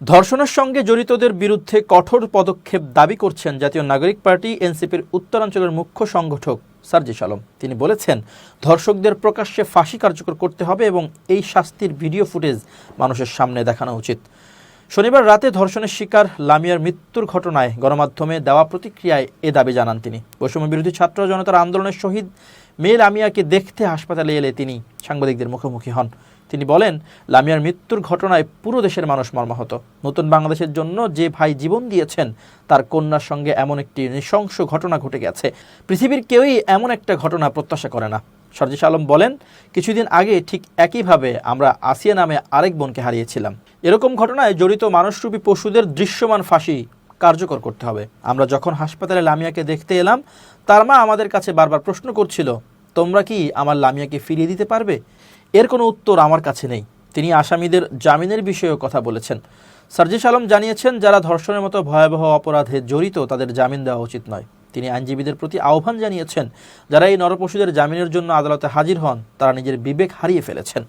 ধর্ষণের সঙ্গে জড়িতদের বিরুদ্ধে কঠোর পদক্ষেপ দাবি করছেন জাতীয় নাগরিক পার্টি এনসিপির উত্তরাঞ্চলের মুখ্য সংগঠক সার্জিস আলম। তিনি বলেছেন, ধর্ষকদের প্রকাশ্যে ফাঁসি কার্যকর করতে হবে এবং এই শাস্তির ভিডিও ফুটেজ মানুষের সামনে দেখানো উচিত। শনিবার রাতে ধর্ষণের শিকার লামিয়ার মৃত্যুর ঘটনায় গণমাধ্যমে দেওয়া প্রতিক্রিয়ায় এ দাবি জানান তিনি। বৈষম্য বিরোধী ছাত্র জনতার আন্দোলনের শহীদ মেয়ে লামিয়াকে দেখতে হাসপাতালে এলে তিনি সাংবাদিকদের মুখোমুখি হন। তিনি বলেন, লামিয়ার মৃত্যুর ঘটনায় পুরো দেশের মানুষ মর্মাহত। নতুন বাংলাদেশের জন্য যে ভাই জীবন দিয়েছেন, তার কন্যার সঙ্গে এমন একটি নৃশংস ঘটনা ঘটে গেছে। পৃথিবীর কেউই এমন একটা ঘটনা প্রত্যাশা করে না। সার্জিস আলম বলেন, কিছুদিন আগে ঠিক একইভাবে আমরা আসিয়া নামে আরেক বোনকে হারিয়েছিলাম। এরকম ঘটনায় জড়িত মানুষরূপী পশুদের দৃশ্যমান ফাঁসি কার্যকর করতে হবে। আমরা যখন হাসপাতালে লামিয়াকে দেখতে এলাম, তার মা আমাদের কাছে বারবার প্রশ্ন করছিল, তোমরা কি আমার লামিয়াকে ফিরিয়ে দিতে পারবে? এর কোনো উত্তর আমার কাছে নেই। তিনি আসামিদের জামিনের বিষয়েও কথা বলেছেন। সার্জিস আলম জানিয়েছেন, যারা ধর্ষণের মতো ভয়াবহ অপরাধে জড়িত তাদের জামিন দেওয়া উচিত নয়। তিনি আইনজীবীদের প্রতি আহ্বান জানিয়েছেন, যারা এই নরপশুদের জামিনের জন্য আদালতে হাজির হন, তারা নিজের বিবেক হারিয়ে ফেলেছেন।